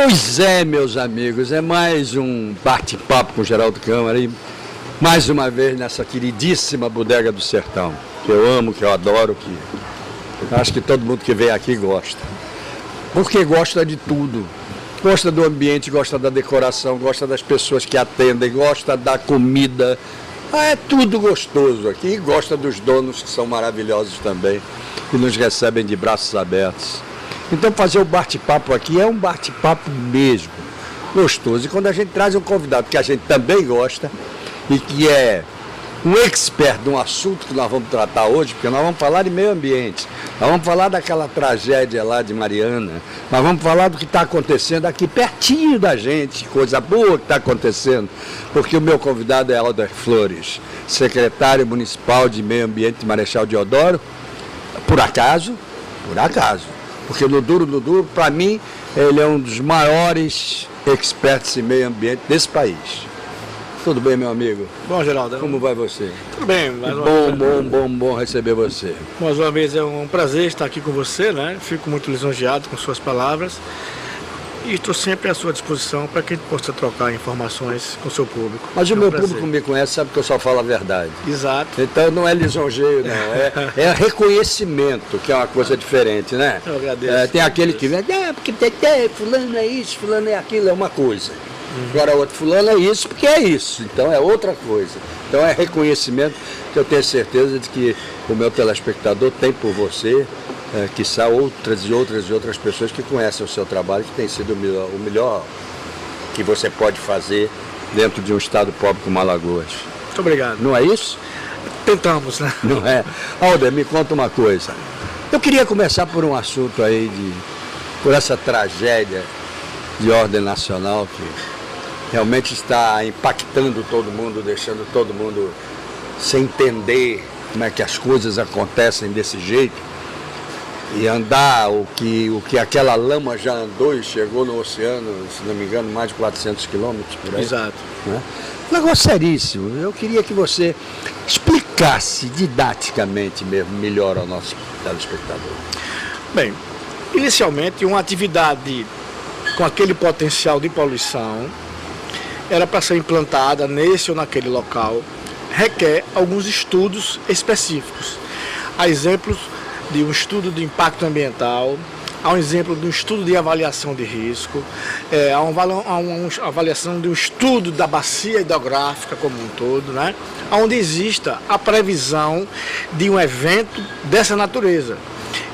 Pois é, meus amigos, é mais um bate-papo com o Geraldo Câmara e mais uma vez nessa queridíssima Bodega do Sertão, que eu amo, que eu adoro, que acho que todo mundo que vem aqui gosta. Porque gosta de tudo. Gosta do ambiente, gosta da decoração, gosta das pessoas que atendem, gosta da comida. É tudo gostoso aqui e gosta dos donos que são maravilhosos também e nos recebem de braços abertos. Então fazer o bate-papo aqui é um bate-papo mesmo, gostoso. E quando a gente traz um convidado que a gente também gosta e que é um expert de um assunto que nós vamos tratar hoje, porque nós vamos falar de meio ambiente, nós vamos falar daquela tragédia lá de Mariana, nós vamos falar do que está acontecendo aqui pertinho da gente, coisa boa que está acontecendo, porque o meu convidado é Helder Flores, secretário municipal de meio ambiente de Marechal Deodoro, por acaso, porque no duro, para mim, ele é um dos maiores experts em meio ambiente desse país. Tudo bem, meu amigo? Bom, Geraldo. Como vai você? Tudo bem. Bom receber você. Mais uma vez é um prazer estar aqui com você, né? Fico muito lisonjeado com suas palavras e estou sempre à sua disposição para que a gente possa trocar informações com o seu público. Mas o meu público me conhece, sabe que eu só falo a verdade. Exato. Então não é lisonjeio, não. É reconhecimento, que é uma coisa diferente, né? Eu agradeço. Tem aquele que vem, porque fulano é isso, fulano é aquilo, é uma coisa. Agora outro fulano é isso porque é isso, então é outra coisa. Então é reconhecimento que eu tenho certeza de que o meu telespectador tem por você, quiçá outras pessoas que conhecem o seu trabalho, que tem sido o melhor que você pode fazer dentro de um estado pobre como Alagoas. Muito obrigado. Não é isso? Tentamos, né? Não é? Helder, me conta uma coisa. Eu queria começar por um assunto aí, por essa tragédia de ordem nacional que realmente está impactando todo mundo, deixando todo mundo sem entender como é que as coisas acontecem desse jeito. E andar o que aquela lama já andou e chegou no oceano, se não me engano, mais de 400 quilômetros por aí. Exato. Né? Um negócio seríssimo. Eu queria que você explicasse didaticamente mesmo, melhor ao nosso telespectador. Bem, inicialmente uma atividade com aquele potencial de poluição era para ser implantada nesse ou naquele local, requer alguns estudos específicos. Há exemplos de um estudo de impacto ambiental, há um exemplo de um estudo de avaliação de risco, há uma avaliação de um estudo da bacia hidrográfica como um todo, né? Onde exista a previsão de um evento dessa natureza.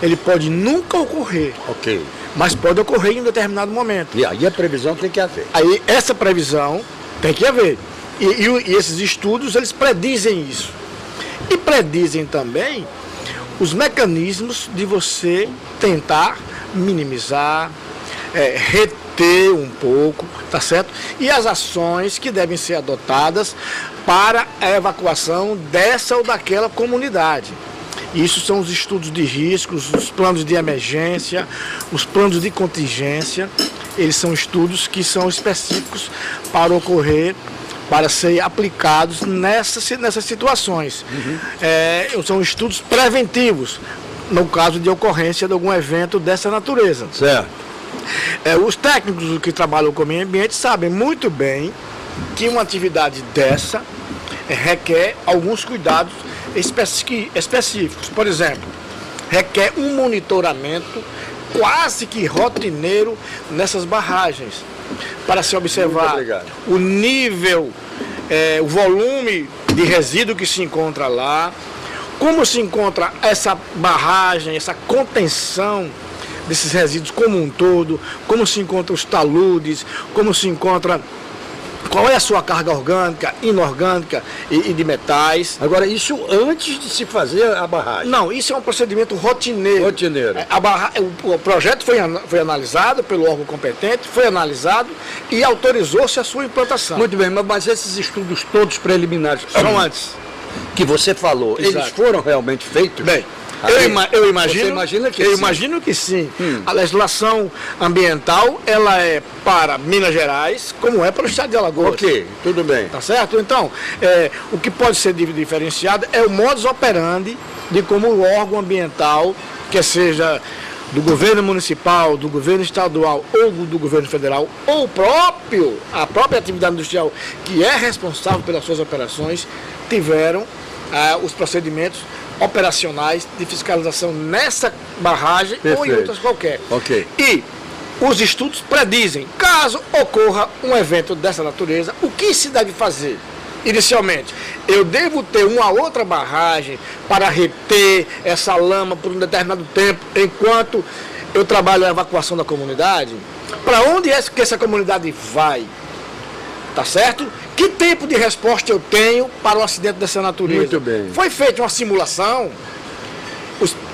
Ele pode nunca ocorrer. Ok. Mas pode ocorrer em um determinado momento. E aí a previsão tem que haver. Aí essa previsão tem que haver. E esses estudos, eles predizem isso. E predizem também os mecanismos de você tentar minimizar, reter um pouco, tá certo? E as ações que devem ser adotadas para a evacuação dessa ou daquela comunidade. Isso são os estudos de riscos, os planos de emergência, os planos de contingência. Eles são estudos que são específicos para ocorrer, para serem aplicados nessas situações. São estudos preventivos, no caso de ocorrência de algum evento dessa natureza. Certo. Os técnicos que trabalham com o meio ambiente sabem muito bem que uma atividade dessa requer alguns cuidados específicos. Por exemplo, requer um monitoramento quase que rotineiro nessas barragens, para se observar o nível, o volume de resíduo que se encontra lá, como se encontra essa barragem, essa contenção desses resíduos como um todo, como se encontram os taludes, como se encontra... Qual é a sua carga orgânica, inorgânica e de metais? Agora, isso antes de se fazer a barragem? Não, isso é um procedimento rotineiro. O projeto foi analisado pelo órgão competente, foi analisado e autorizou-se a sua implantação. Muito bem, mas esses estudos todos preliminares são antes. Que você falou, exato, eles foram realmente feitos? Bem, eu imagino que sim. A legislação ambiental, ela é para Minas Gerais, como é para o estado de Alagoas. Ok, tudo bem. Tá certo? Então, o que pode ser diferenciado é o modus operandi de como o órgão ambiental, quer seja do governo municipal, do governo estadual ou do governo federal, ou a própria atividade industrial que é responsável pelas suas operações, tiveram os procedimentos operacionais de fiscalização nessa barragem ou em outras qualquer. Ok. E os estudos predizem, caso ocorra um evento dessa natureza, o que se deve fazer? Inicialmente, eu devo ter uma outra barragem para reter essa lama por um determinado tempo, enquanto eu trabalho a evacuação da comunidade? Para onde é que essa comunidade vai? Tá certo? Que tempo de resposta eu tenho para um acidente dessa natureza? Muito bem. Foi feita uma simulação.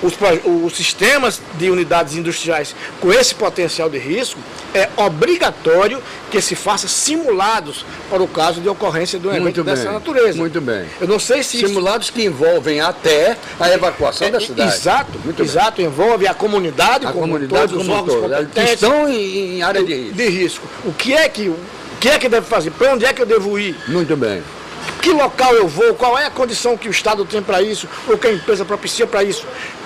Os sistemas de unidades industriais com esse potencial de risco, é obrigatório que se faça simulados para o caso de ocorrência de um evento dessa natureza. Muito bem. Eu não sei se simulados que envolvem até a evacuação da cidade. Exato, envolve a comunidade, os órgãos competentes que estão em área de risco. O que é que deve fazer? Para onde é que eu devo ir? Muito bem. Que local eu vou? Qual é a condição que o Estado tem para isso? Ou que a empresa propicia para isso?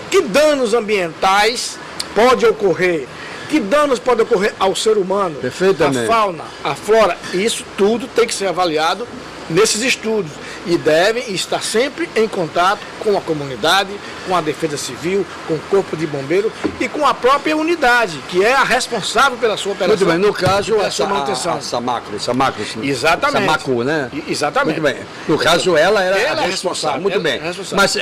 Que danos ambientais pode ocorrer? Que danos podem ocorrer ao ser humano? Perfeitamente. A fauna, a flora? Isso tudo tem que ser avaliado nesses estudos. E devem estar sempre em contato com a comunidade, com a defesa civil, com o corpo de bombeiro e com a própria unidade, que é a responsável pela sua operação. Muito bem, no caso, pela sua manutenção. A Samaco, exatamente. Samaco, né? Exatamente. Muito bem. No caso, ela era a responsável. Muito bem. Mas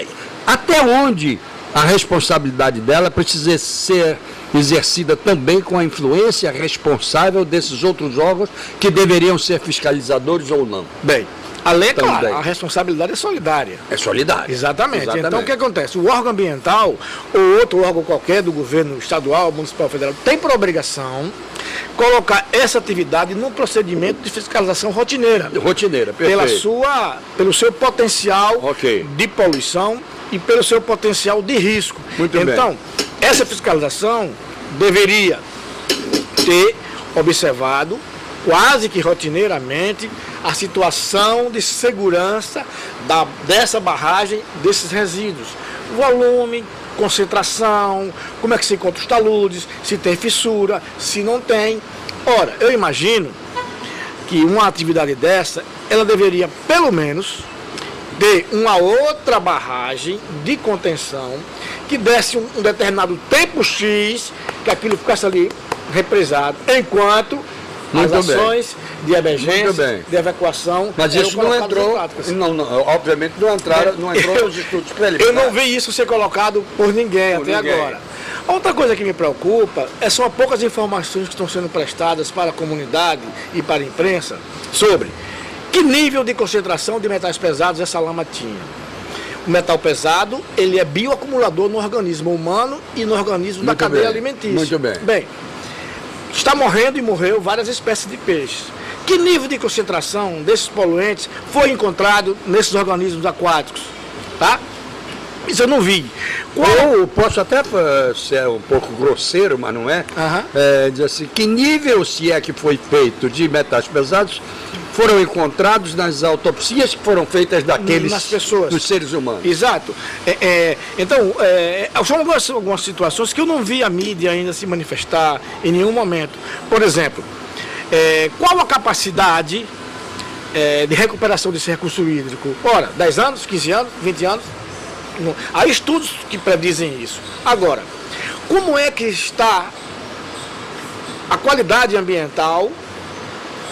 até onde a responsabilidade dela precisa ser exercida também com a influência responsável desses outros órgãos que deveriam ser fiscalizadores ou não? Bem, a lei, claro, a responsabilidade é solidária. É solidária. Exatamente. Então, o que acontece? O órgão ambiental, ou outro órgão qualquer do governo estadual, municipal, federal, tem por obrigação colocar essa atividade num procedimento de fiscalização rotineira. Rotineira, perfeito. Pelo seu potencial de poluição e pelo seu potencial de risco. Muito bem. Então, essa fiscalização deveria ter observado quase que rotineiramente a situação de segurança dessa barragem, desses resíduos. Volume, concentração, como é que se encontra os taludes, se tem fissura, se não tem. Ora, eu imagino que uma atividade dessa, ela deveria pelo menos ter uma outra barragem de contenção que desse um determinado tempo X, que aquilo ficasse ali represado, enquanto as ações de emergência, de evacuação. Mas isso não entrou, obviamente não entrou nos estudos preliminares. Eu não vi isso ser colocado por ninguém agora. Outra coisa que me preocupa são poucas informações que estão sendo prestadas para a comunidade e para a imprensa sobre que nível de concentração de metais pesados essa lama tinha. O metal pesado, ele é bioacumulador no organismo humano e no organismo da cadeia alimentícia. Muito bem. Bem, está morrendo e morreu várias espécies de peixes. Que nível de concentração desses poluentes foi encontrado nesses organismos aquáticos? Tá? Isso eu não vi. Eu posso até ser um pouco grosseiro, mas não é? Dizer assim, que nível, se é que foi feito, de metais pesados foram encontrados nas autopsias que foram feitas nas pessoas, dos seres humanos? Exato. Então, são algumas situações que eu não vi a mídia ainda se manifestar em nenhum momento. Por exemplo, qual a capacidade de recuperação desse recurso hídrico? Ora, 10 anos, 15 anos, 20 anos? Há estudos que predizem isso. Agora, como é que está a qualidade ambiental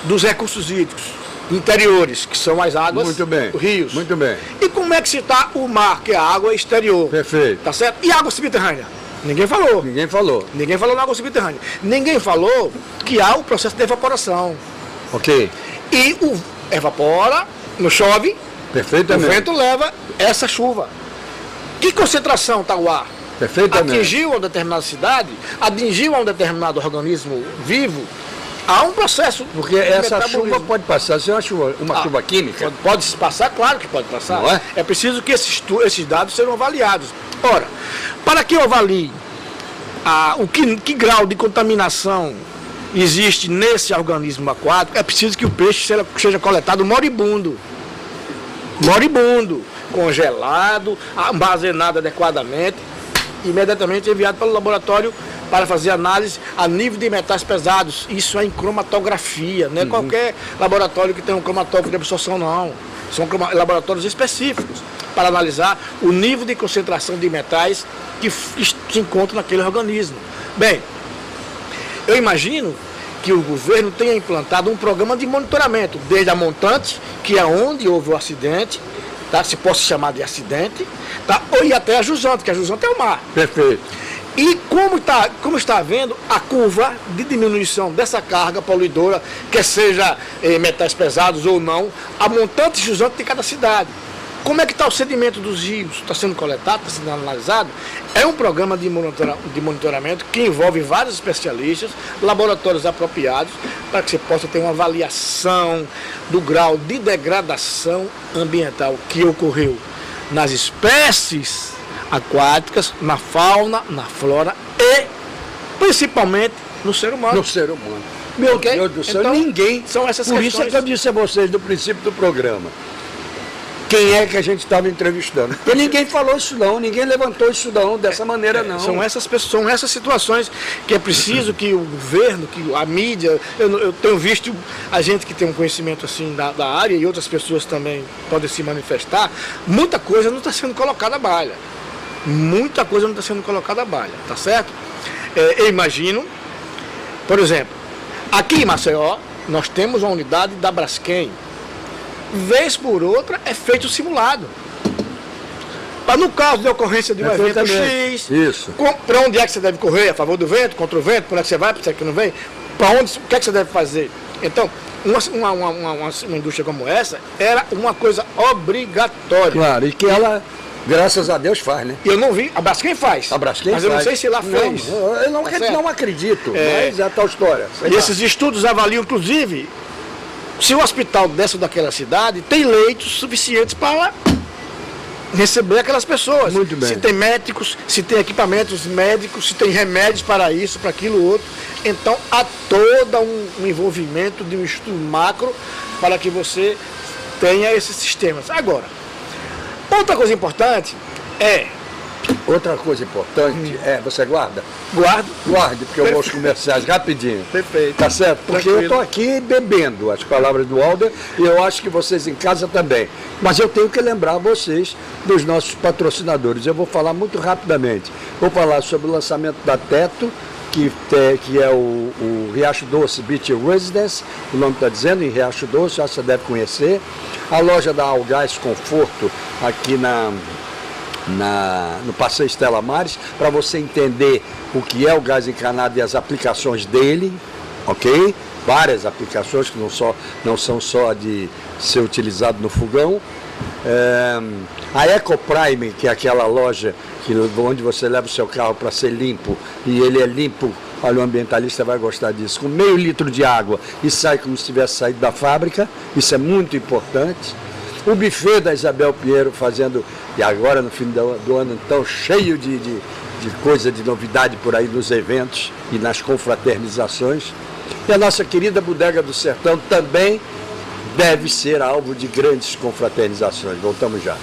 dos recursos hídricos interiores, que são as águas, os rios? Muito bem. E como é que está o mar, que é a água exterior? Perfeito. Tá certo? E a água subterrânea? Ninguém falou. Ninguém falou na água subterrânea. Ninguém falou que há o processo de evaporação. Ok. E evapora, não chove, perfeitamente, o vento leva essa chuva. Que concentração está o ar? Perfeitamente. Atingiu uma determinada cidade, atingiu a um determinado organismo vivo, há um processo. Porque essa chuva pode passar, se é uma chuva química. Pode passar, claro que pode passar. Não é? É preciso que esses dados sejam avaliados. Ora, para que eu avalie que grau de contaminação existe nesse organismo aquático, é preciso que o peixe seja coletado moribundo, congelado, armazenado adequadamente, imediatamente enviado para o laboratório para fazer análise a nível de metais pesados. Isso é em cromatografia, não é qualquer laboratório que tem um cromatógrafo de absorção, não. São laboratórios específicos para analisar o nível de concentração de metais que se encontra naquele organismo. Bem, eu imagino que o governo tenha implantado um programa de monitoramento, desde a montante, que é onde houve o acidente, tá? Se possa chamar de acidente, tá? E até a jusante, que a jusante é o mar. Perfeito. E como está havendo a curva de diminuição dessa carga poluidora, quer seja metais pesados ou não, a montante e jusante de cada cidade. Como é que está o sedimento dos rios? Está sendo coletado, está sendo analisado? É um programa de monitoramento que envolve vários especialistas, laboratórios apropriados, para que você possa ter uma avaliação do grau de degradação ambiental que ocorreu nas espécies aquáticas, na fauna, na flora e principalmente no ser humano. No ser humano. Meu Deus do céu, então, ninguém. São essas Por questões. isso é que eu disse a vocês no princípio do programa. Quem é que a gente estava entrevistando? Porque ninguém falou isso não, ninguém levantou isso não, dessa maneira não. São essas situações que é preciso que o governo, que a mídia, eu tenho visto a gente que tem um conhecimento assim da área e outras pessoas também podem se manifestar, muita coisa não está sendo colocada à balha. Muita coisa não está sendo colocada à balha, tá certo? Eu imagino, por exemplo, aqui em Maceió, nós temos uma unidade da Braskem. Vez por outra é feito simulado. Para no caso de ocorrência de um evento X, para onde é que você deve correr? A favor do vento, contra o vento? Por onde é que você vai? Para que não vem? Para onde? O que é que você deve fazer? Então, uma indústria como essa era uma coisa obrigatória. Claro, e que ela, graças a Deus, faz, né? Eu não vi, a Braskem faz. A Braskem mas eu não sei se lá fez. Eu não acredito, mas é a tal história. E esses estudos avaliam, inclusive, se o hospital dessa ou daquela cidade tem leitos suficientes para receber aquelas pessoas. Muito bem. Se tem médicos, se tem equipamentos médicos, se tem remédios para isso, para aquilo outro. Então há todo um envolvimento de um estudo macro para que você tenha esses sistemas. Agora, outra coisa importante é... Outra coisa importante você guarda? Guardo. Guarde, porque eu vou aos comerciais rapidinho. Perfeito. Tá certo? Porque Tranquilo. eu estou aqui bebendo as palavras do Alder e eu acho que vocês em casa também. Mas eu tenho que lembrar vocês dos nossos patrocinadores. Eu vou falar muito rapidamente. Vou falar sobre o lançamento da Teto, que é o Riacho Doce Beach Residence, o nome está dizendo, em Riacho Doce, acho que você deve conhecer. A loja da Algás Conforto, aqui no Passeio Estela Maris, para você entender o que é o gás encanado e as aplicações dele, ok? Várias aplicações que não são só de ser utilizado no fogão. A EcoPrime, que é aquela loja onde você leva o seu carro para ser limpo, e ele é limpo, olha, o ambientalista vai gostar disso, com meio litro de água e sai como se tivesse saído da fábrica, isso é muito importante. O buffet da Isabel Pinheiro fazendo, e agora no fim do ano, então, cheio de coisa, de novidade por aí nos eventos e nas confraternizações. E a nossa querida Bodega do Sertão também deve ser alvo de grandes confraternizações. Voltamos já.